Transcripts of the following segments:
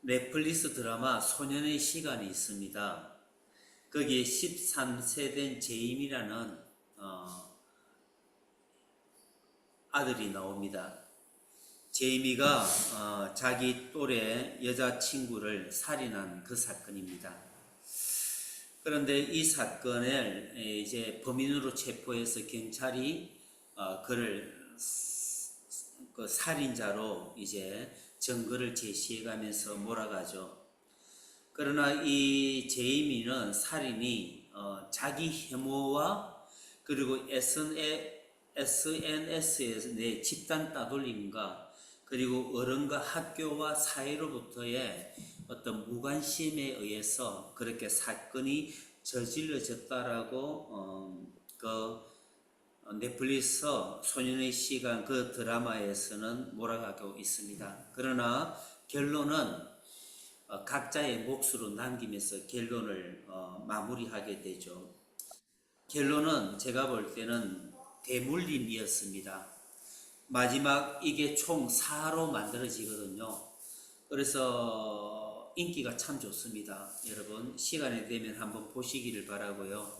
넷플릭스 드라마 소년의 시간이 있습니다. 거기에 13세 된 제임이라는 아들이 나옵니다. 제이미가 자기 또래 여자친구를 살인한 그 사건입니다. 그런데 이 사건을 이제 범인으로 체포해서 경찰이 그를 그 살인자로 이제 증거를 제시해가면서 몰아가죠. 그러나 이 제이미는 살인이 자기 혐오와 그리고 SNS에서 내 집단 따돌림과 그리고 어른과 학교와 사회로부터의 어떤 무관심에 의해서 그렇게 사건이 저질러졌다라고 넷플릭스 소년의 시간 그 드라마에서는 몰아가고 있습니다. 그러나 결론은 각자의 몫으로 남기면서 결론을 마무리하게 되죠. 결론은 제가 볼 때는 대물림이었습니다. 마지막 이게 총 4로 만들어지거든요. 그래서 인기가 참 좋습니다. 여러분 시간이 되면 한번 보시기를 바라고요.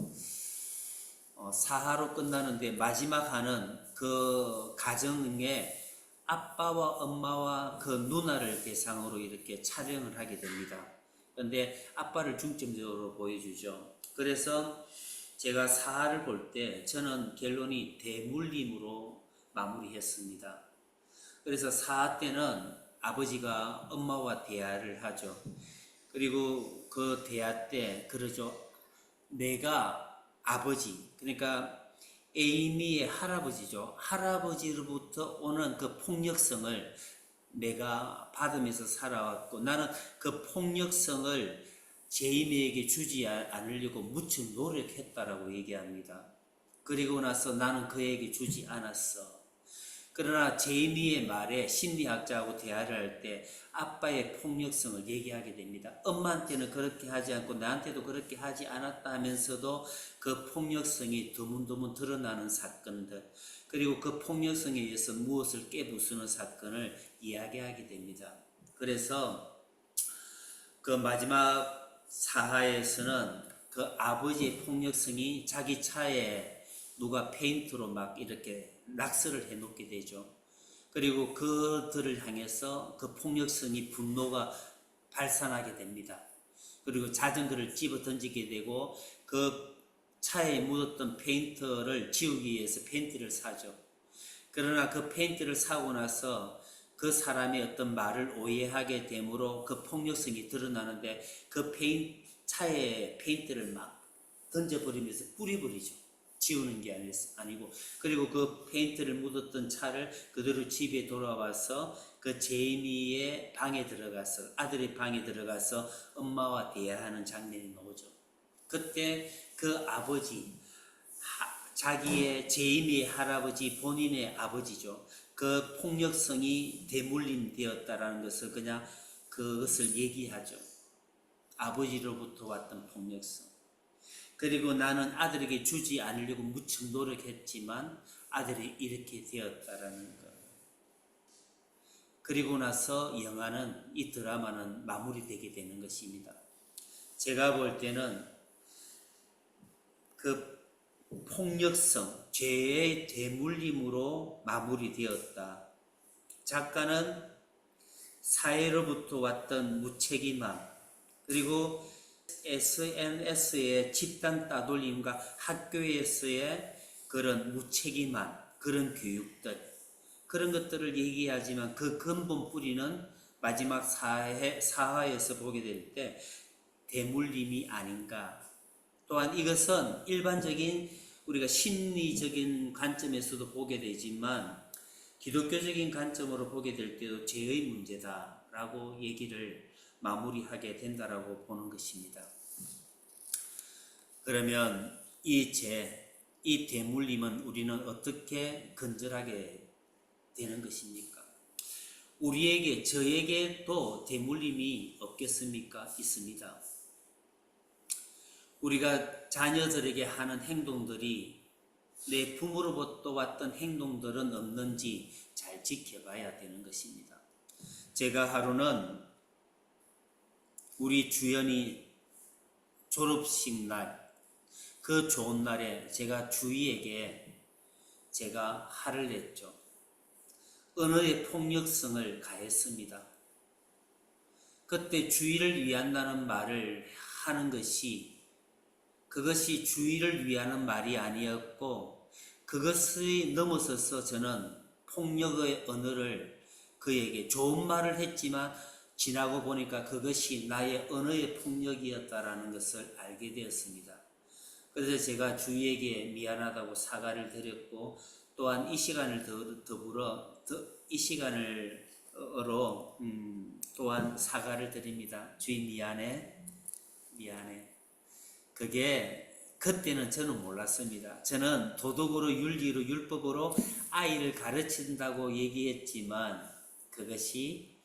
4화로 끝나는데 마지막 화는 그 가정에 아빠와 엄마와 그 누나를 대상으로 이렇게 촬영을 하게 됩니다. 그런데 아빠를 중점적으로 보여주죠. 그래서 제가 4화를 볼 때 저는 결론이 대물림으로 마무리했습니다. 그래서 4화 때는 아버지가 엄마와 대화를 하죠. 그리고 그 대화 때 그러죠. 내가 아버지, 그러니까 에이미의 할아버지죠. 할아버지로부터 오는 그 폭력성을 내가 받으면서 살아왔고 나는 그 폭력성을 제이미에게 주지 않으려고 무척 노력했다라고 얘기합니다. 그리고 나서 나는 그에게 주지 않았어. 그러나 제이미의 말에 심리학자하고 대화를 할 때 아빠의 폭력성을 얘기하게 됩니다. 엄마한테는 그렇게 하지 않고 나한테도 그렇게 하지 않았다 하면서도 그 폭력성이 드문드문 드러나는 사건들, 그리고 그 폭력성에 의해서 무엇을 깨부수는 사건을 이야기하게 됩니다. 그래서 그 마지막 사화에서는 그 아버지의 폭력성이 자기 차에 누가 페인트로 막 이렇게 락스를 해놓게 되죠. 그리고 그들을 향해서 그 폭력성이 분노가 발산하게 됩니다. 그리고 자전거를 집어 던지게 되고 그 차에 묻었던 페인트를 지우기 위해서 페인트를 사죠. 그러나 그 페인트를 사고 나서 그 사람의 어떤 말을 오해하게 되므로 그 폭력성이 드러나는데 그 차에 페인트를 막 던져버리면서 뿌려버리죠. 지우는 게 아니고. 그리고 그 페인트를 묻었던 차를 그대로 집에 돌아와서 그 제이미의 방에 들어가서, 아들의 방에 들어가서 엄마와 대화하는 장면이 나오죠. 그때 그 아버지, 자기의 제이미의 할아버지, 본인의 아버지죠. 그 폭력성이 대물림 되었다라는 것을 그냥 그것을 얘기하죠. 아버지로부터 왔던 폭력성. 그리고 나는 아들에게 주지 않으려고 무척 노력했지만 아들이 이렇게 되었다라는 것. 그리고 나서 영화는, 이 드라마는 마무리되게 되는 것입니다. 제가 볼 때는 그 폭력성, 죄의 대물림으로 마무리되었다. 작가는 사회로부터 왔던 무책임함, 그리고 SNS의 집단 따돌림과 학교에서의 그런 무책임함, 그런 교육들, 그런 것들을 얘기하지만 그 근본 뿌리는 마지막 사화에서 보게 될 때 대물림이 아닌가. 또한 이것은 일반적인 우리가 심리적인 관점에서도 보게 되지만 기독교적인 관점으로 보게 될 때도 죄의 문제다라고 얘기를 마무리하게 된다라고 보는 것입니다. 그러면 이 죄, 이 대물림은 우리는 어떻게 건절하게 되는 것입니까? 우리에게, 저에게도 대물림이 없겠습니까? 있습니다. 우리가 자녀들에게 하는 행동들이 내 부모로부터 왔던 행동들은 없는지 잘 지켜봐야 되는 것입니다. 제가 하루는 우리 주연이 졸업식 날, 그 좋은 날에 제가 주희에게 제가 화를 냈죠. 언어의 폭력성을 가했습니다. 그때 주의를 위한다는 말을 하는 것이 그것이 주의를 위하는 말이 아니었고 그것을 넘어서서 저는 폭력의 언어를 그에게 좋은 말을 했지만 지나고 보니까 그것이 나의 언어의 폭력이었다라는 것을 알게 되었습니다. 그래서 제가 주위에게 미안하다고 사과를 드렸고 또한 이 시간을 이 시간으로 또한 사과를 드립니다. 주의 미안해. 그게 그때는 저는 몰랐습니다. 저는 도덕으로 윤리로 율법으로 아이를 가르친다고 얘기했지만 그것이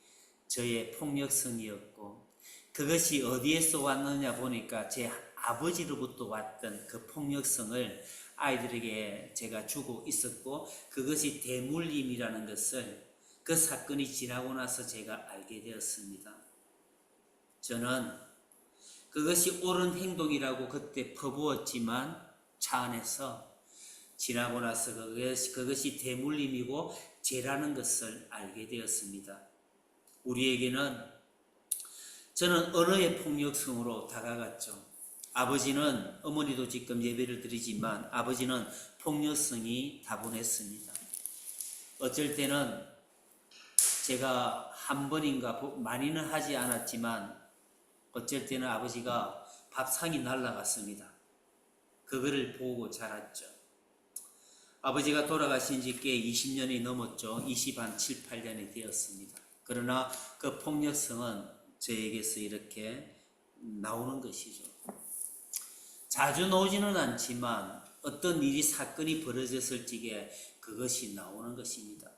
저의 폭력성이었고 그것이 어디에서 왔느냐 보니까 제 아버지로부터 왔던 그 폭력성을 아이들에게 제가 주고 있었고 그것이 대물림이라는 것을 그 사건이 지나고 나서 제가 알게 되었습니다. 저는 그것이 옳은 행동이라고 그때 퍼부었지만 차 안에서 지나고 나서 그것이 대물림이고 죄라는 것을 알게 되었습니다. 우리에게는 저는 언어의 폭력성으로 다가갔죠. 아버지는 어머니도 지금 예배를 드리지만 아버지는 폭력성이 다분했습니다. 어쩔 때는 제가 한 번인가 많이는 하지 않았지만 어쩔 때는 아버지가 밥상이 날아갔습니다. 그거를 보고 자랐죠. 아버지가 돌아가신 지 꽤 20년이 넘었죠. 7, 8년이 되었습니다. 그러나 그 폭력성은 저에게서 이렇게 나오는 것이죠. 자주 나오지는 않지만 어떤 일이 사건이 벌어졌을 적에 그것이 나오는 것입니다.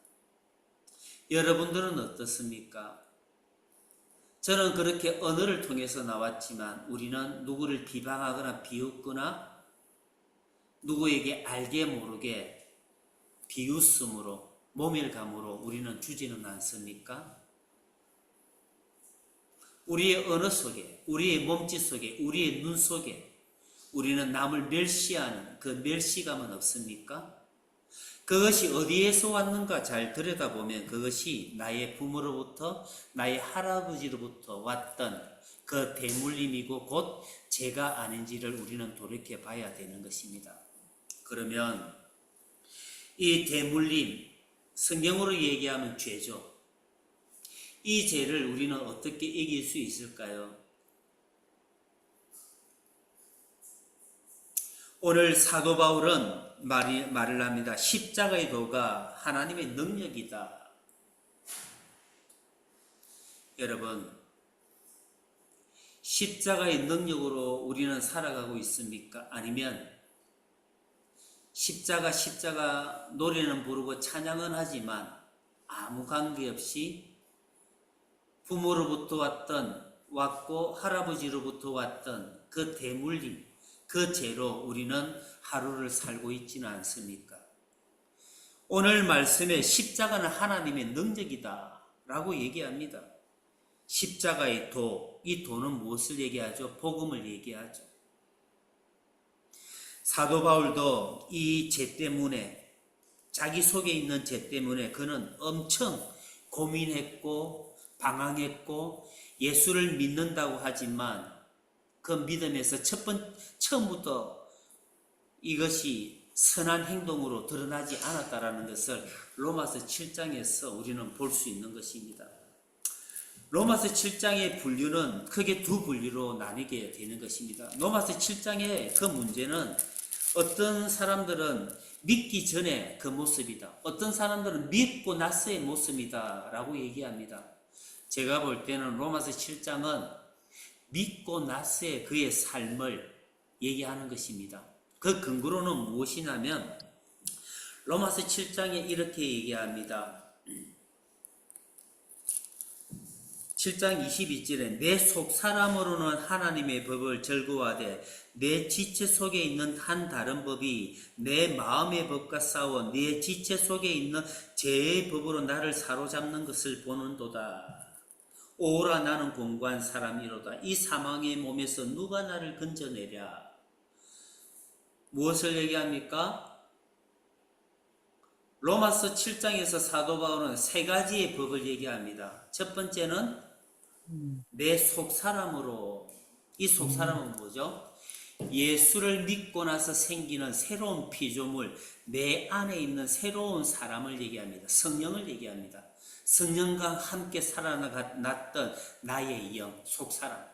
여러분들은 어떻습니까? 저는 그렇게 언어를 통해서 나왔지만 우리는 누구를 비방하거나 비웃거나 누구에게 알게 모르게 비웃음으로 모멸감으로 우리는 주지는 않습니까? 우리의 언어 속에, 우리의 몸짓 속에, 우리의 눈 속에 우리는 남을 멸시하는 그 멸시감은 없습니까? 그것이 어디에서 왔는가 잘 들여다보면 그것이 나의 부모로부터 나의 할아버지로부터 왔던 그 대물림이고 곧 죄가 아닌지를 우리는 돌이켜 봐야 되는 것입니다. 그러면 이 대물림, 성경으로 얘기하면 죄죠. 이 죄를 우리는 어떻게 이길 수 있을까요? 오늘 사도 바울은 말을 합니다. 십자가의 도가 하나님의 능력이다. 여러분, 십자가의 능력으로 우리는 살아가고 있습니까? 아니면 십자가 노래는 부르고 찬양은 하지만 아무 관계없이 부모로부터 왔고 할아버지로부터 왔던 그 대물림, 그 죄로 우리는 하루를 살고 있지는 않습니까? 오늘 말씀에 십자가는 하나님의 능력이다 라고 얘기합니다. 십자가의 도, 이 도는 무엇을 얘기하죠? 복음을 얘기하죠. 사도 바울도 이 죄 때문에, 자기 속에 있는 죄 때문에 그는 엄청 고민했고 방황했고 예수를 믿는다고 하지만 그 믿음에서 처음부터 이것이 선한 행동으로 드러나지 않았다라는 것을 로마서 7장에서 우리는 볼 수 있는 것입니다. 로마서 7장의 분류는 크게 두 분류로 나뉘게 되는 것입니다. 로마서 7장의 그 문제는 어떤 사람들은 믿기 전에 그 모습이다. 어떤 사람들은 믿고 나서의 모습이다 라고 얘기합니다. 제가 볼 때는 로마서 7장은 믿고 나서의 그의 삶을 얘기하는 것입니다. 그 근거로는 무엇이냐면 로마서 7장에 이렇게 얘기합니다. 7장 22절에 내 속사람으로는 하나님의 법을 즐거워하되 내 지체 속에 있는 한 다른 법이 내 마음의 법과 싸워 내 지체 속에 있는 죄의 법으로 나를 사로잡는 것을 보는도다. 오라 나는 공고한 사람이로다. 이 사망의 몸에서 누가 나를 건져내랴. 무엇을 얘기합니까? 로마서 7장에서 사도 바울은 세 가지의 법을 얘기합니다. 첫 번째는 내 속사람으로, 이 속사람은 뭐죠? 예수를 믿고 나서 생기는 새로운 피조물, 내 안에 있는 새로운 사람을 얘기합니다. 성령을 얘기합니다. 성령과 함께 살아났던 나의 영, 속사람.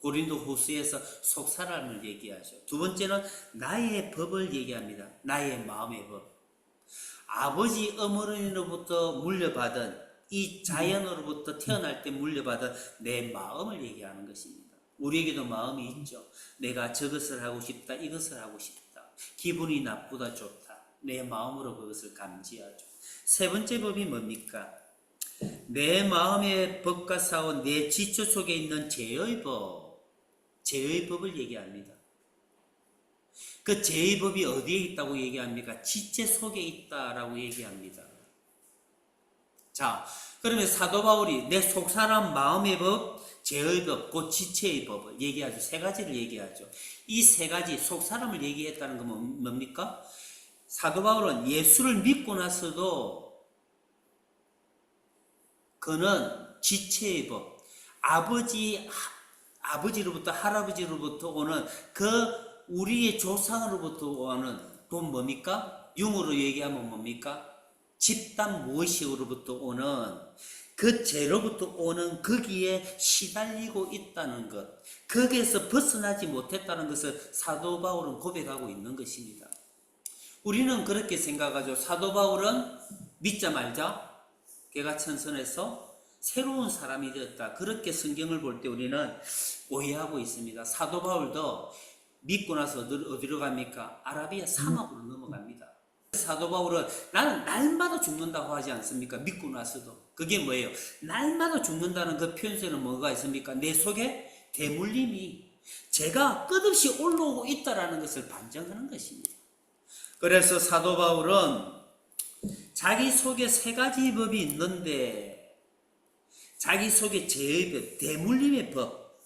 고린도 후서에서 속사람을 얘기하죠. 두 번째는 나의 법을 얘기합니다. 나의 마음의 법. 아버지 어머니로부터 물려받은 이 자연으로부터 태어날 때 물려받은 내 마음을 얘기하는 것입니다. 우리에게도 마음이 있죠. 내가 저것을 하고 싶다, 이것을 하고 싶다. 기분이 나쁘다, 좋다. 내 마음으로 그것을 감지하죠. 세 번째 법이 뭡니까? 내 마음의 법과 싸운 내 지초 속에 있는 죄의 법, 죄의 법을 얘기합니다. 그 죄의 법이 어디에 있다고 얘기합니까? 지체 속에 있다라고 얘기합니다. 자, 그러면 사도 바울이 내 속사람 마음의 법, 죄의 법, 곧 지체의 법을 얘기하죠. 세 가지를 얘기하죠. 이 세 가지 속사람을 얘기했다는 건 뭡니까? 사도 바울은 예수를 믿고 나서도 그는 지체의 법, 아버지로부터 할아버지로부터 오는 그 우리의 조상으로부터 오는 또 뭡니까? 융으로 얘기하면 뭡니까? 집단 무의식으로부터 오는 그 죄로부터 오는 거기에 시달리고 있다는 것, 거기에서 벗어나지 못했다는 것을 사도 바울은 고백하고 있는 것입니다. 우리는 그렇게 생각하죠. 사도 바울은 믿자 말자 개가천선에서 새로운 사람이 되었다. 그렇게 성경을 볼 때 우리는 오해하고 있습니다. 사도 바울도 믿고 나서 어디로 갑니까? 아라비아 사막으로 넘어갑니다. 사도 바울은 나는 날마다 죽는다고 하지 않습니까? 믿고 나서도. 그게 뭐예요? 날마다 죽는다는 그 표현에는 뭐가 있습니까? 내 속에 대물림이 죄가 끝없이 올라오고 있다는 것을 반증하는 것입니다. 그래서 사도 바울은 자기 속에 세 가지 법이 있는데 자기 속에 죄의 법, 대물림의 법,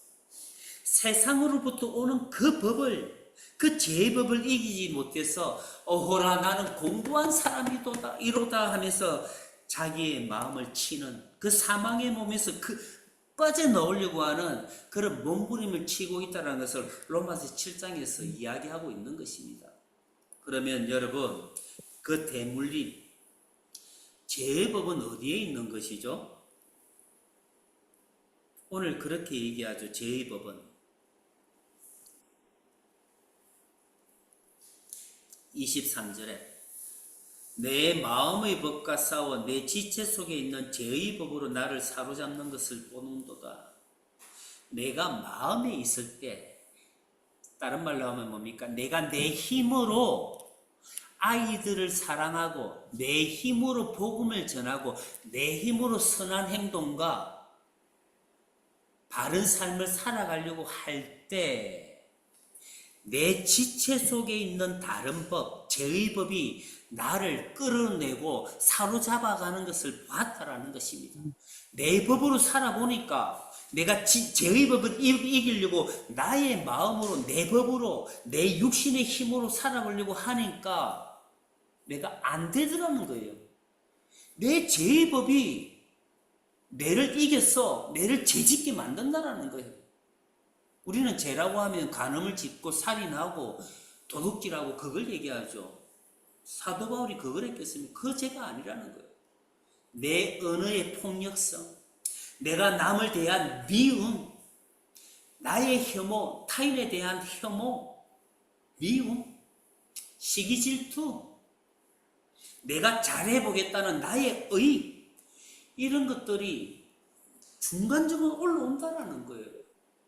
세상으로부터 오는 그 법을, 그 죄의 법을 이기지 못해서 어호라 나는 공고한 사람이로다 이로다 하면서 자기의 마음을 치는 그 사망의 몸에서 빠져나오려고 하는 그런 몸부림을 치고 있다는 것을 로마서 7장에서 이야기하고 있는 것입니다. 그러면 여러분, 그 대물림, 죄의 법은 어디에 있는 것이죠? 오늘 그렇게 얘기하죠. 죄의 법은 23절에 내 마음의 법과 싸워 내 지체 속에 있는 죄의 법으로 나를 사로잡는 것을 보는도다. 내가 마음에 있을 때, 다른 말로 하면 뭡니까? 내가 내 힘으로 아이들을 사랑하고 내 힘으로 복음을 전하고 내 힘으로 선한 행동과 바른 삶을 살아가려고 할 때 내 지체 속에 있는 다른 법, 죄의 법이 나를 끌어내고 사로잡아가는 것을 봤다라는 것입니다. 내 법으로 살아보니까 내가 죄의 법을 이기려고 나의 마음으로, 내 법으로, 내 육신의 힘으로 살아보려고 하니까 내가 안 되더라는 거예요. 내 죄의 법이 내를 이겨서 내를 죄짓게 만든다라는 거예요. 우리는 죄라고 하면 간음을 짓고 살인하고 도둑질하고 그걸 얘기하죠. 사도 바울이 그걸 했겠습니까? 그 죄가 아니라는 거예요. 내 언어의 폭력성, 내가 남을 대한 미움, 나의 혐오, 타인에 대한 혐오, 미움, 시기 질투, 내가 잘해보겠다는 나의 의, 이런 것들이 중간적으로 올라온다라는 거예요.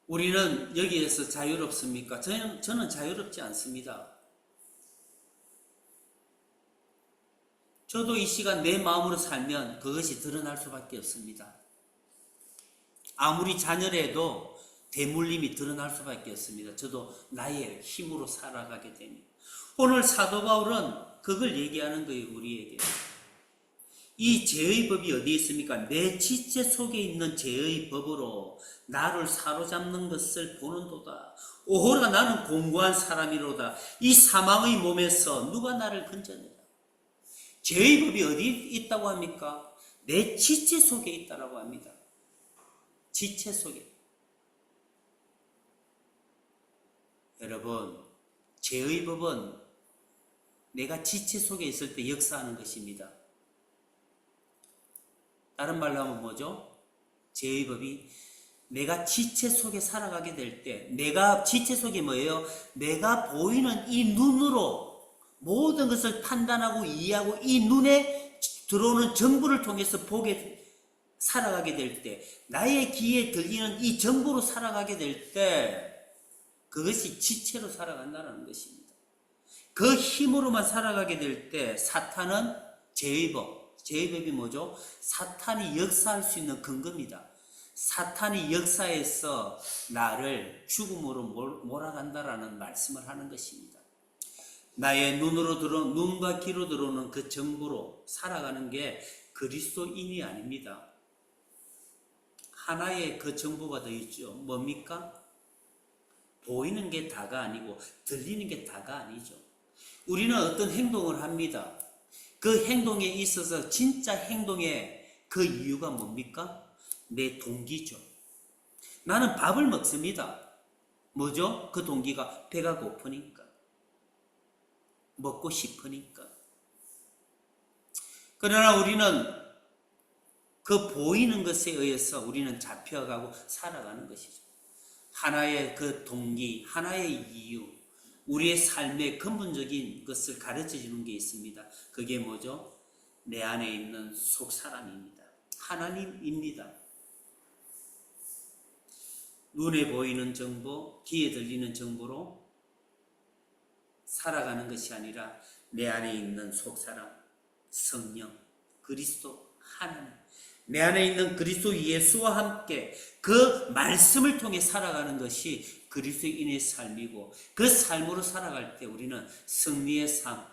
우리는 여기에서 자유롭습니까? 저는 자유롭지 않습니다. 저도 이 시간 내 마음으로 살면 그것이 드러날 수밖에 없습니다. 아무리 자녀라도 대물림이 드러날 수밖에 없습니다. 저도 나의 힘으로 살아가게 됩니다. 오늘 사도 바울은 그걸 얘기하는 거예요, 우리에게. 이 죄의 법이 어디에 있습니까? 내 지체 속에 있는 죄의 법으로 나를 사로잡는 것을 보는도다. 오호라 나는 공고한 사람이로다. 이 사망의 몸에서 누가 나를 건져내라. 죄의 법이 어디 있다고 합니까? 내 지체 속에 있다라고 합니다. 지체 속에. 여러분, 죄의 법은 내가 지체 속에 있을 때 역사하는 것입니다. 다른 말로 하면 뭐죠? 죄의 법이 내가 지체 속에 살아가게 될 때, 내가 지체 속에 뭐예요? 내가 보이는 이 눈으로 모든 것을 판단하고 이해하고 이 눈에 들어오는 정보를 통해서 살아가게 될 때, 나의 귀에 들리는 이 정보로 살아가게 될 때, 그것이 지체로 살아간다는 것입니다. 그 힘으로만 살아가게 될 때, 사탄은 죄의 법이 뭐죠? 사탄이 역사할 수 있는 근거입니다. 사탄이 역사에서 나를 죽음으로 몰아간다라는 말씀을 하는 것입니다. 나의 눈과 귀로 들어오는 그 정보로 살아가는 게 그리스도인이 아닙니다. 하나의 그 정보가 더 있죠. 뭡니까? 보이는 게 다가 아니고 들리는 게 다가 아니죠. 우리는 어떤 행동을 합니다. 그 행동에 있어서 진짜 행동의 그 이유가 뭡니까? 내 동기죠. 나는 밥을 먹습니다. 뭐죠? 그 동기가 배가 고프니까. 먹고 싶으니까. 그러나 우리는 그 보이는 것에 의해서 우리는 잡혀가고 살아가는 것이죠. 하나의 그 동기, 하나의 이유, 우리의 삶의 근본적인 것을 가르쳐 주는 게 있습니다. 그게 뭐죠? 내 안에 있는 속사람입니다. 하나님입니다. 눈에 보이는 정보, 귀에 들리는 정보로 살아가는 것이 아니라 내 안에 있는 속사람, 성령, 그리스도, 하나님, 내 안에 있는 그리스도 예수와 함께 그 말씀을 통해 살아가는 것이 그리스도인의 삶이고, 그 삶으로 살아갈 때 우리는 승리의 삶,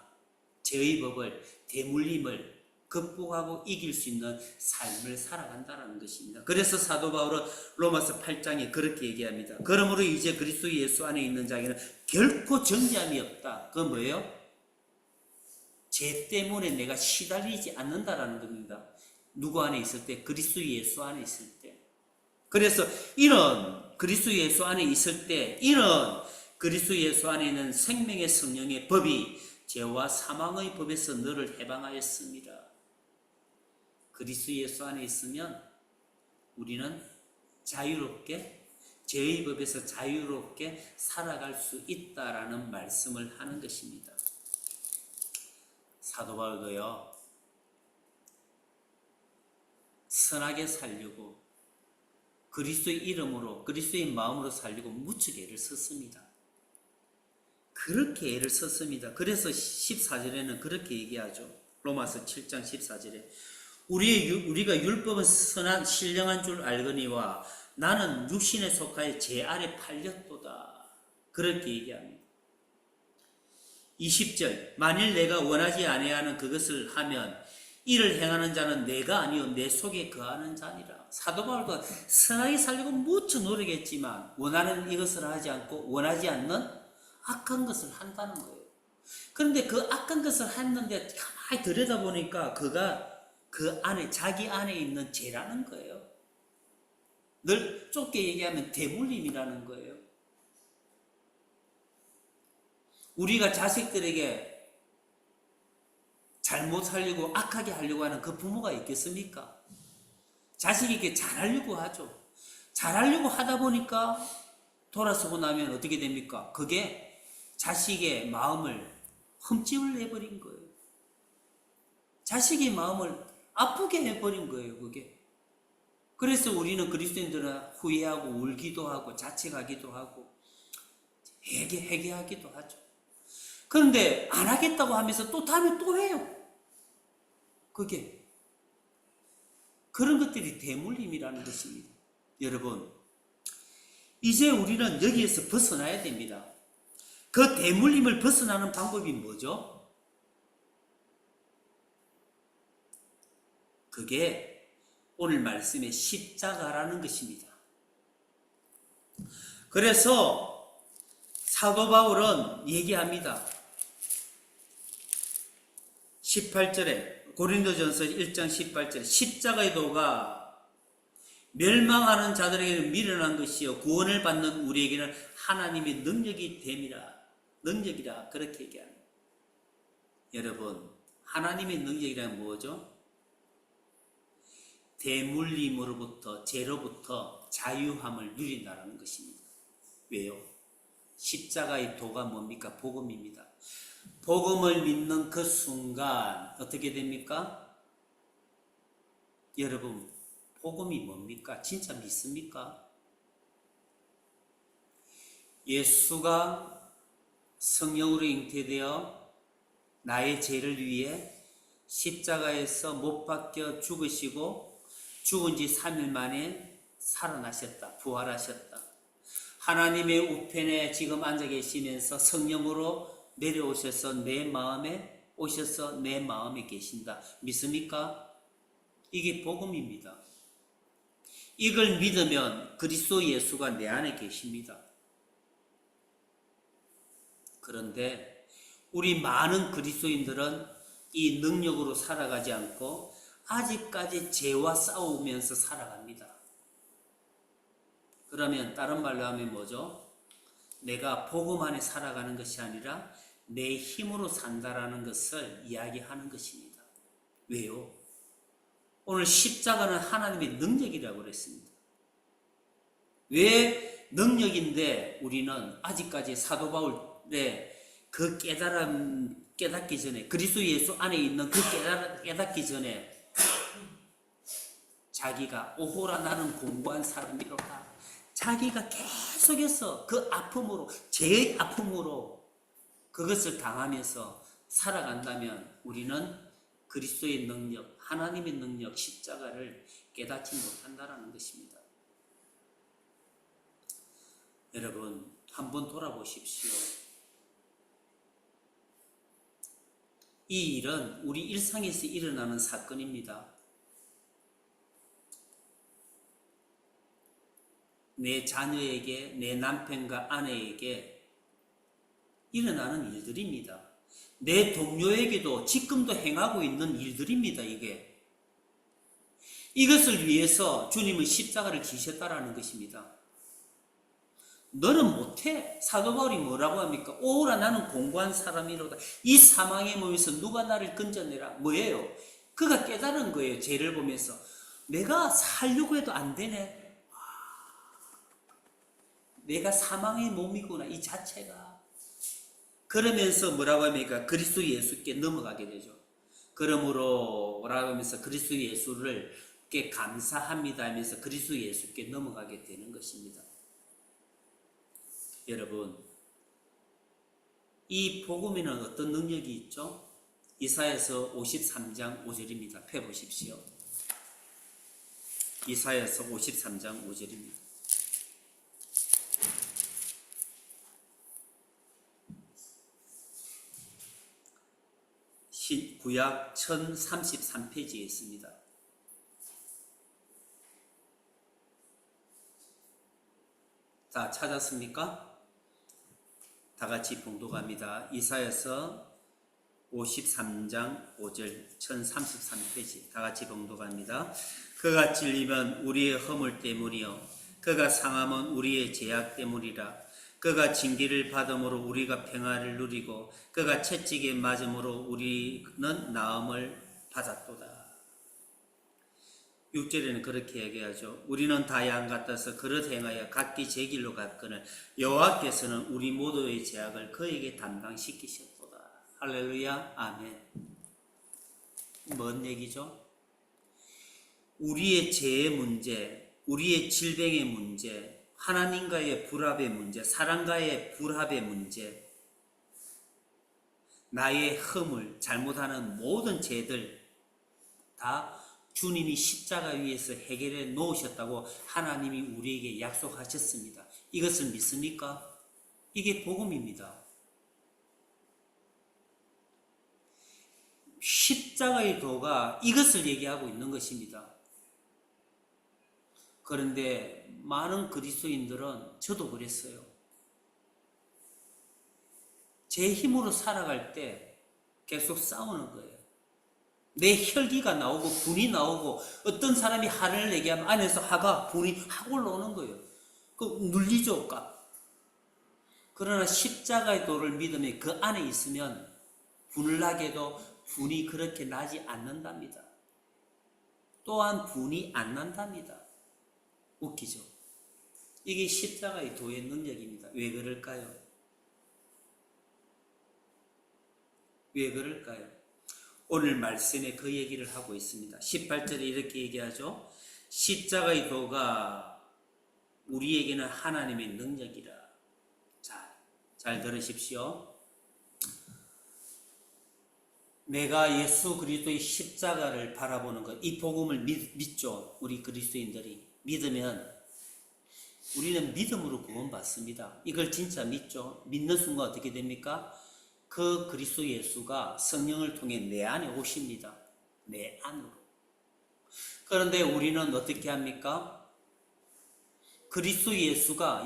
죄의 법을, 대물림을 극복하고 이길 수 있는 삶을 살아간다는 것입니다. 그래서 사도 바울은 로마서 8장에 그렇게 얘기합니다. 그러므로 이제 그리스도 예수 안에 있는 자에게는 결코 정죄함이 없다. 그건 뭐예요? 죄 때문에 내가 시달리지 않는다라는 겁니다. 누구 안에 있을 때? 그리스도 예수 안에 있을 때. 그래서 이런 그리스도 예수 안에 있을 때, 이런 그리스도 예수 안에 있는 생명의 성령의 법이 죄와 사망의 법에서 너를 해방하였습니다. 그리스도 예수 안에 있으면 우리는 자유롭게, 죄의 법에서 자유롭게 살아갈 수 있다라는 말씀을 하는 것입니다. 사도 바울도요, 선하게 살려고 그리스도의 이름으로, 그리스도의 마음으로 살려고 무척 애를 썼습니다. 그렇게 애를 썼습니다. 그래서 14절에는 그렇게 얘기하죠. 로마서 7장 14절에 우리가 율법은 선한 신령한 줄 알거니와 나는 육신에 속하여 죄 아래 팔렸도다. 그렇게 얘기합니다. 20절 만일 내가 원하지 아니하는 그것을 하면 이를 행하는 자는 내가 아니요 내 속에 거하는 자니라. 사도 바울도 선하게 살려고 무척 노력했지만 원하는 이것을 하지 않고 원하지 않는 악한 것을 한다는 거예요. 그런데 그 악한 것을 했는데 가만히 들여다보니까 그가 그 안에, 자기 안에 있는 죄라는 거예요. 늘 좁게 얘기하면 대물림이라는 거예요. 우리가 자식들에게 잘못 살려고 악하게 하려고 하는 그 부모가 있겠습니까? 자식에게 잘하려고 하죠. 잘하려고 하다 보니까 돌아서고 나면 어떻게 됩니까? 그게 자식의 마음을 흠집을 내버린 거예요. 자식의 마음을 아프게 해버린 거예요, 그게. 그래서 우리는 그리스도인들은 후회하고 울기도 하고 자책하기도 하고 회개하기도 하죠. 그런데 안 하겠다고 하면서 또 다음에 또 해요. 그게. 그런 것들이 대물림이라는 것입니다. 여러분, 이제 우리는 여기에서 벗어나야 됩니다. 그 대물림을 벗어나는 방법이 뭐죠? 그게 오늘 말씀의 십자가라는 것입니다. 그래서 사도 바울은 얘기합니다. 18절에 고린도전서 1장 18절에 십자가의 도가 멸망하는 자들에게는 미련한 것이요 구원을 받는 우리에게는 하나님의 능력이 됨이라. 능력이라 그렇게 얘기합니다. 여러분, 하나님의 능력이란 뭐죠? 대물림으로부터 죄로부터 자유함을 누린다는 것입니다. 왜요? 십자가의 도가 뭡니까? 복음입니다. 복음을 믿는 그 순간 어떻게 됩니까? 여러분, 복음이 뭡니까? 진짜 믿습니까? 예수가 성령으로 잉태되어 나의 죄를 위해 십자가에서 못 박혀 죽으시고 죽은 지 3일 만에 살아나셨다. 부활하셨다. 하나님의 우편에 지금 앉아 계시면서 성령으로 내려오셔서 내 마음에 오셔서 내 마음에 계신다. 믿습니까? 이게 복음입니다. 이걸 믿으면 그리스도 예수가 내 안에 계십니다. 그런데 우리 많은 그리스도인들은 이 능력으로 살아가지 않고 아직까지 죄와 싸우면서 살아갑니다. 그러면 다른 말로 하면 뭐죠? 내가 복음 안에 살아가는 것이 아니라 내 힘으로 산다라는 것을 이야기하는 것입니다. 왜요? 오늘 십자가는 하나님의 능력이라고 그랬습니다. 왜 능력인데 우리는 아직까지 사도 바울의 그 깨닫기 전에 그리스도 예수 안에 있는 그 깨닫기 전에 자기가 오호라 나는 공고한 사람이로다. 자기가 계속해서 그 아픔으로 죄의 아픔으로 그것을 당하면서 살아간다면 우리는 그리스도의 능력, 하나님의 능력, 십자가를 깨닫지 못한다는 것입니다. 여러분, 한번 돌아보십시오. 이 일은 우리 일상에서 일어나는 사건입니다. 내 자녀에게, 내 남편과 아내에게 일어나는 일들입니다. 내 동료에게도 지금도 행하고 있는 일들입니다. 이것을 위해서 주님은 십자가를 지셨다라는 것입니다. 너는 못해. 사도 바울이 뭐라고 합니까? 오라 나는 공고한 사람이로다. 이 사망의 몸에서 누가 나를 건져내라. 뭐예요? 그가 깨달은 거예요. 죄를 보면서 내가 살려고 해도 안 되네. 내가 사망의 몸이구나. 이 자체가. 그러면서 뭐라고 합니까? 그리스도 예수께 넘어가게 되죠. 그러므로 뭐라고 하면서 그리스도 예수를 감사합니다 하면서 그리스도 예수께 넘어가게 되는 것입니다. 여러분, 이 복음에는 어떤 능력이 있죠? 이사야서 53장 5절입니다. 펴보십시오. 이사야서 53장 5절입니다. 구약 1033페이지에 있습니다. 자, 찾았습니까? 다 같이 봉독합니다. 이사야서 53장 5절 1033페이지 다 같이 봉독합니다. 그가 찔리면 우리의 허물 때문이요 그가 상함은 우리의 죄악 때문이라. 그가 징계를 받음으로 우리가 평화를 누리고 그가 채찍에 맞음으로 우리는 나음을 받았도다. 6절에는 그렇게 얘기하죠. 우리는 다 양 같아서 그릇 행하여 각기 제 길로 갔거늘 여호와께서는 우리 모두의 죄악을 그에게 담당시키셨도다. 할렐루야. 아멘. 뭔 얘기죠? 우리의 죄의 문제, 우리의 질병의 문제, 하나님과의 불합의 문제, 사랑과의 불합의 문제, 나의 허물, 잘못하는 모든 죄들 다 주님이 십자가 위에서 해결해 놓으셨다고 하나님이 우리에게 약속하셨습니다. 이것을 믿습니까? 이게 복음입니다. 십자가의 도가 이것을 얘기하고 있는 것입니다. 그런데 많은 그리스도인들은, 저도 그랬어요. 제 힘으로 살아갈 때 계속 싸우는 거예요. 내 혈기가 나오고 분이 나오고, 어떤 사람이 화를 내게 하면 안에서 화가 분이 확 올라오는 거예요. 그 눌리죠. 그러나 십자가의 도를 믿으면 그 안에 있으면 분을 나게 해도 분이 그렇게 나지 않는답니다. 또한 분이 안 난답니다. 웃기죠? 이게 십자가의 도의 능력입니다. 왜 그럴까요? 왜 그럴까요? 오늘 말씀에 그 얘기를 하고 있습니다. 18절에 이렇게 얘기하죠. 십자가의 도가 우리에게는 하나님의 능력이라. 잘 들으십시오. 내가 예수 그리스도의 십자가를 바라보는 것, 이 복음을 믿죠. 우리 그리스도인들이 믿으면 우리는 믿음으로 구원받습니다. 이걸 진짜 믿죠. 믿는 순간 어떻게 됩니까? 그 그리스도 예수가 성령을 통해 내 안에 오십니다. 내 안으로. 그런데 우리는 어떻게 합니까?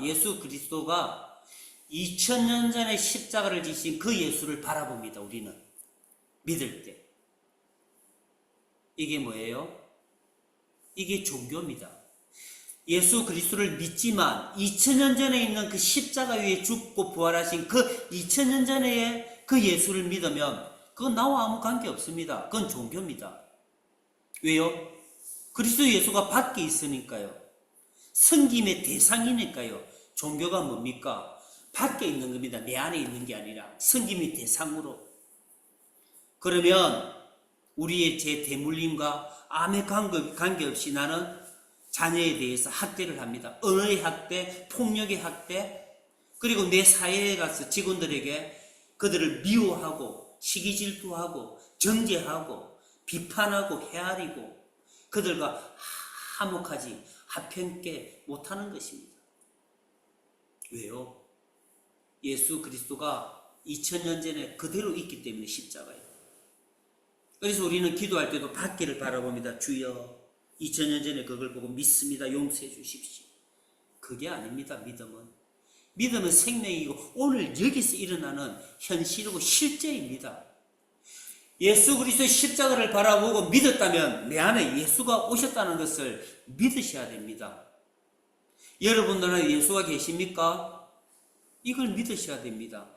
예수 그리스도가 2000년 전에 십자가를 지신 그 예수를 바라봅니다. 우리는 믿을 때. 이게 뭐예요? 이게 종교입니다. 예수 그리스도를 믿지만 2000년 전에 있는 그 십자가 위에 죽고 부활하신 그 2000년 전에 그 예수를 믿으면 그건 나와 아무 관계 없습니다. 그건 종교입니다. 왜요? 그리스도 예수가 밖에 있으니까요. 섬김의 대상이니까요. 종교가 뭡니까? 밖에 있는 겁니다. 내 안에 있는 게 아니라 섬김의 대상으로. 그러면 우리의 제 대물림과 아무 관계없이 나는 자녀에 대해서 학대를 합니다. 언어의 학대, 폭력의 학대, 그리고 내 사회에 가서 직원들에게 그들을 미워하고 시기질투하고 정죄하고 비판하고 헤아리고 그들과 화목하지 합평케 못하는 것입니다. 왜요? 예수 그리스도가 2000년 전에 그대로 있기 때문에 십자가예요. 그래서 우리는 기도할 때도 밖에를 바라봅니다. 주여 2000년 전에 그걸 보고 믿습니다. 용서해 주십시오. 그게 아닙니다. 믿음은 생명이고 오늘 여기서 일어나는 현실이고 실제입니다. 예수 그리스도의 십자가를 바라보고 믿었다면 내 안에 예수가 오셨다는 것을 믿으셔야 됩니다. 여러분들 안에 예수가 계십니까? 이걸 믿으셔야 됩니다.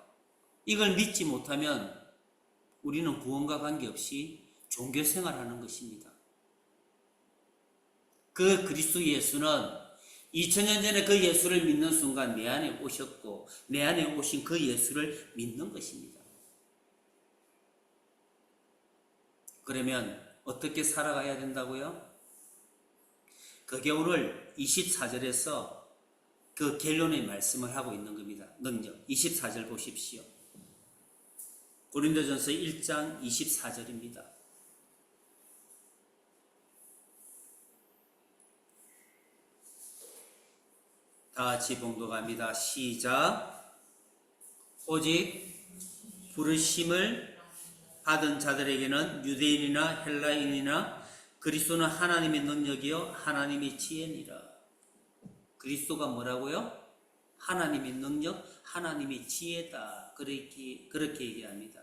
이걸 믿지 못하면 우리는 구원과 관계없이 종교 생활하는 것입니다. 그 그리스도 예수는 2000년 전에 그 예수를 믿는 순간 내 안에 오셨고 내 안에 오신 그 예수를 믿는 것입니다. 그러면 어떻게 살아가야 된다고요? 그게 오늘 24절에서 그 결론의 말씀을 하고 있는 겁니다. 능력. 24절 보십시오. 고린도전서 1장 24절입니다. 다 같이 봉독합니다. 시작. 오직 부르심을 받은 자들에게는 유대인이나 헬라인이나 그리스도는 하나님의 능력이요 하나님의 지혜니라. 그리스도가 뭐라고요? 하나님의 능력, 하나님의 지혜다. 그렇게 얘기합니다.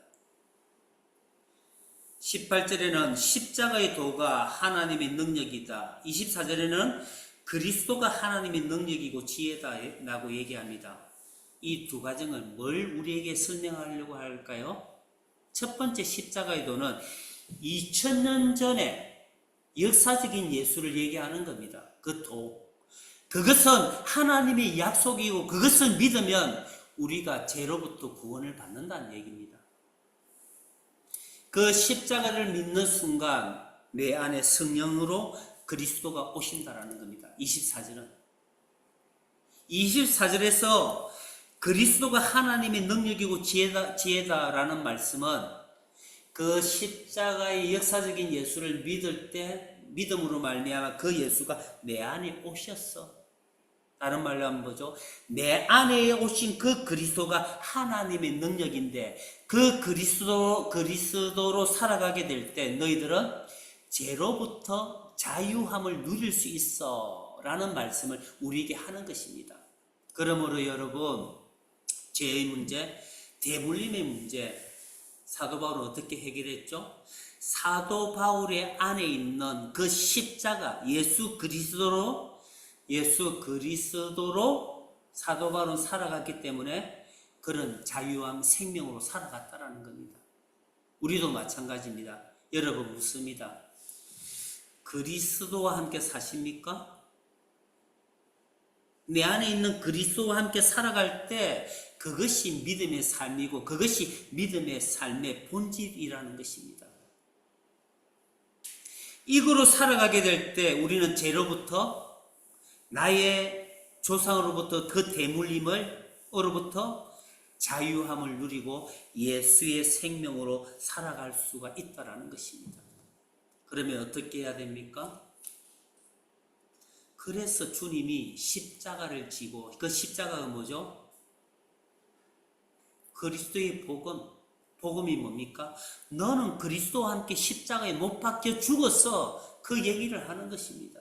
18절에는 십자가의 도가 하나님의 능력이다. 24절에는 그리스도가 하나님의 능력이고 지혜다라고 얘기합니다. 이 두 가정을 뭘 우리에게 설명하려고 할까요? 첫 번째 십자가의 도는 2000년 전에 역사적인 예수를 얘기하는 겁니다. 그 도. 그것은 하나님의 약속이고 그것을 믿으면 우리가 죄로부터 구원을 받는다는 얘기입니다. 그 십자가를 믿는 순간 내 안에 성령으로 그리스도가 오신다라는 겁니다. 24절은. 24절에서 그리스도가 하나님의 능력이고 지혜다라는 말씀은 그 십자가의 역사적인 예수를 믿을 때 믿음으로 말미암아 그 예수가 내 안에 오셨어. 다른 말로 하면 뭐죠? 내 안에 오신 그 그리스도가 하나님의 능력인데 그 그리스도로 살아가게 될 때 너희들은 죄로부터 자유함을 누릴 수 있어 라는 말씀을 우리에게 하는 것입니다. 그러므로 여러분, 죄의 문제, 대물림의 문제, 사도 바울은 어떻게 해결했죠? 사도 바울의 안에 있는 그 십자가, 예수 그리스도로 사도 바울은 살아갔기 때문에 그런 자유함, 생명으로 살아갔다라는 겁니다. 우리도 마찬가지입니다. 여러분 묻습니다. 그리스도와 함께 사십니까? 내 안에 있는 그리스도와 함께 살아갈 때 그것이 믿음의 삶이고 그것이 믿음의 삶의 본질이라는 것입니다. 이거로 살아가게 될 때 우리는 죄로부터 나의 조상으로부터 그 대물림으로부터 자유함을 누리고 예수의 생명으로 살아갈 수가 있다라는 것입니다. 그러면 어떻게 해야 됩니까? 그래서 주님이 십자가를 지고, 그 십자가가 뭐죠? 그리스도의 복음이 뭡니까? 너는 그리스도와 함께 십자가에 못 박혀 죽었어. 그 얘기를 하는 것입니다.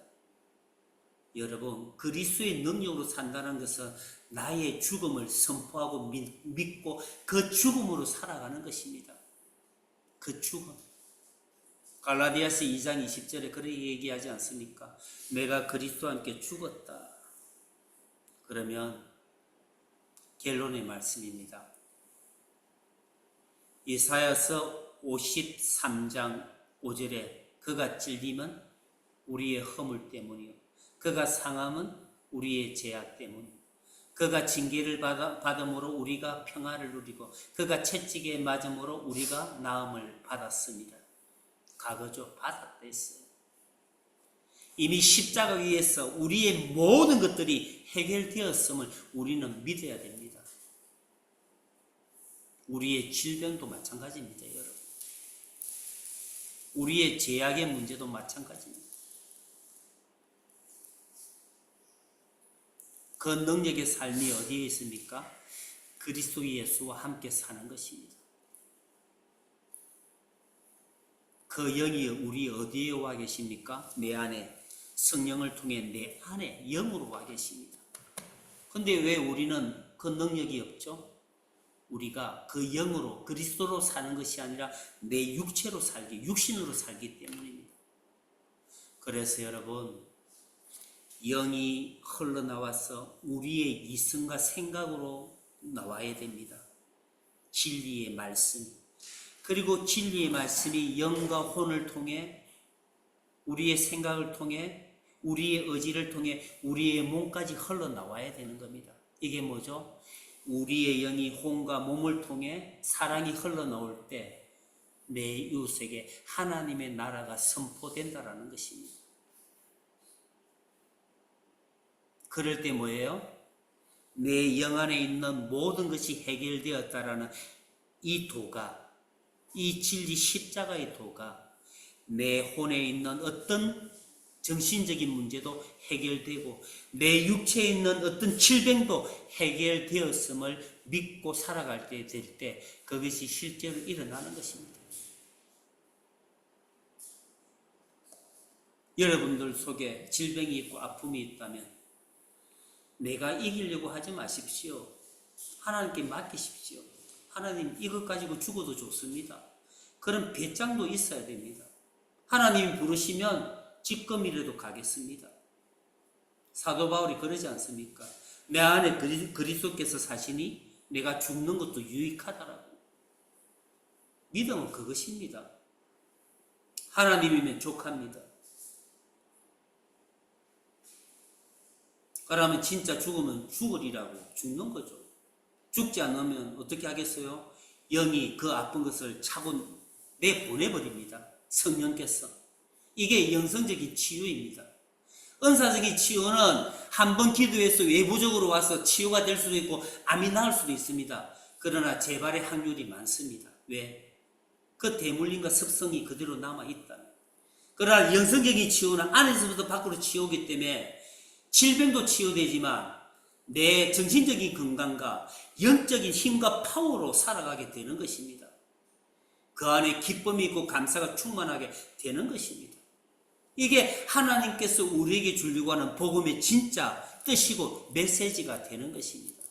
여러분, 그리스도의 능력으로 산다는 것은 나의 죽음을 선포하고 믿고 그 죽음으로 살아가는 것입니다. 그 죽음. 갈라디아서 2장 20절에 그렇게 얘기하지 않습니까? 내가 그리스도와 함께 죽었다. 그러면 결론의 말씀입니다. 이사야서 53장 5절에 그가 찔림은 우리의 허물 때문이요 그가 상함은 우리의 죄악 때문이요 그가 징계를 받음으로 우리가 평화를 누리고 그가 채찍에 맞음으로 우리가 나음을 받았습니다. 과거죠. 받았다 했어요. 이미 십자가 위에서 우리의 모든 것들이 해결되었음을 우리는 믿어야 됩니다. 우리의 질병도 마찬가지입니다, 여러분. 우리의 죄악의 문제도 마찬가지입니다. 그 능력의 삶이 어디에 있습니까? 그리스도 예수와 함께 사는 것입니다. 그 영이 우리 어디에 와 계십니까? 내 안에, 성령을 통해 내 안에 영으로 와 계십니다. 근데 왜 우리는 그 능력이 없죠? 우리가 그 영으로 그리스도로 사는 것이 아니라 내 육체로 육신으로 살기 때문입니다. 그래서 여러분, 영이 흘러나와서 우리의 이성과 생각으로 나와야 됩니다. 진리의 말씀. 그리고 진리의 말씀이 영과 혼을 통해 우리의 생각을 통해 우리의 의지를 통해 우리의 몸까지 흘러나와야 되는 겁니다. 이게 뭐죠? 우리의 영이 혼과 몸을 통해 사랑이 흘러나올 때 내 이웃에게 하나님의 나라가 선포된다라는 것입니다. 그럴 때 뭐예요? 내 영 안에 있는 모든 것이 해결되었다라는 이 도가, 이 진리 십자가의 도가 내 혼에 있는 어떤 정신적인 문제도 해결되고 내 육체에 있는 어떤 질병도 해결되었음을 믿고 살아갈 때 될 때 그것이 실제로 일어나는 것입니다. 여러분들 속에 질병이 있고 아픔이 있다면 내가 이기려고 하지 마십시오. 하나님께 맡기십시오. 하나님 이것 가지고 죽어도 좋습니다. 그런 배짱도 있어야 됩니다. 하나님이 부르시면 지금이라도 가겠습니다. 사도 바울이 그러지 않습니까? 내 안에 그리스도께서 사시니 내가 죽는 것도 유익하다라고. 믿음은 그것입니다. 하나님이면 족합니다. 그러면 진짜 죽으면 죽으리라고 죽는 거죠. 죽지 않으면 어떻게 하겠어요? 영이 그 아픈 것을 차고 내보내버립니다. 성령께서. 이게 영성적인 치유입니다. 은사적인 치유는 한 번 기도해서 외부적으로 와서 치유가 될 수도 있고 암이 나을 수도 있습니다. 그러나 재발의 확률이 많습니다. 왜? 그 대물림과 습성이 그대로 남아있다. 그러나 영성적인 치유는 안에서부터 밖으로 치유오기 때문에 질병도 치유되지만 내 정신적인 건강과 영적인 힘과 파워로 살아가게 되는 것입니다. 그 안에 기쁨이 있고 감사가 충만하게 되는 것입니다. 이게 하나님께서 우리에게 주려고 하는 복음의 진짜 뜻이고 메시지가 되는 것입니다.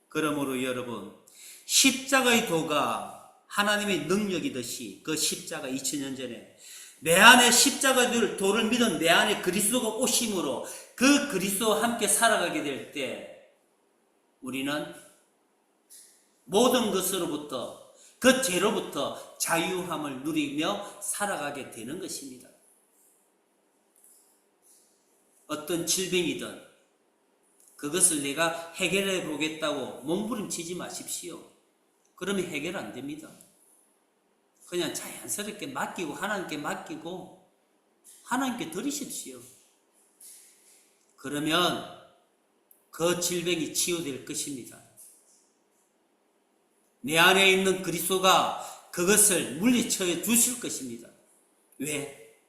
그러므로 여러분, 십자가의 도가 하나님의 능력이듯이 그 십자가 2000년 전에 내 안에 십자가의 도를 믿은 내 안에 그리스도가 오심으로 그 그리스도와 함께 살아가게 될 때 우리는 모든 것으로부터 그 죄로부터 자유함을 누리며 살아가게 되는 것입니다. 어떤 질병이든 그것을 내가 해결해 보겠다고 몸부림치지 마십시오. 그러면 해결 안 됩니다. 그냥 자연스럽게 맡기고 하나님께 맡기고 하나님께 드리십시오. 그러면 그 질병이 치유될 것입니다. 내 안에 있는 그리스도가 그것을 물리쳐 주실 것입니다. 왜?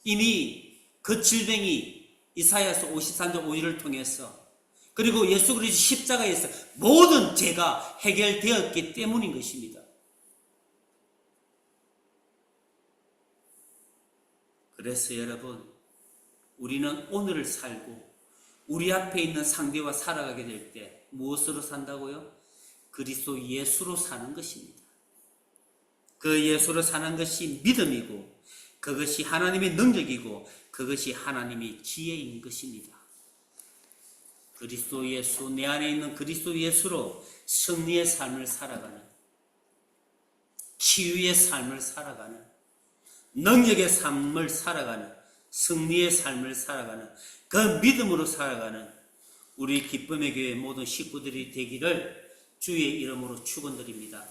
이미 그 질병이 이사야서 53장 5절을 통해서 그리고 예수 그리스도 십자가에서 모든 죄가 해결되었기 때문인 것입니다. 그래서 여러분, 우리는 오늘을 살고 우리 앞에 있는 상대와 살아가게 될 때 무엇으로 산다고요? 그리스도 예수로 사는 것입니다. 그 예수로 사는 것이 믿음이고 그것이 하나님의 능력이고 그것이 하나님의 지혜인 것입니다. 그리스도 예수, 내 안에 있는 그리스도 예수로 승리의 삶을 살아가는, 치유의 삶을 살아가는, 능력의 삶을 살아가는, 승리의 삶을 살아가는, 그 믿음으로 살아가는 우리 기쁨의 교회 모든 식구들이 되기를 주의 이름으로 축원드립니다.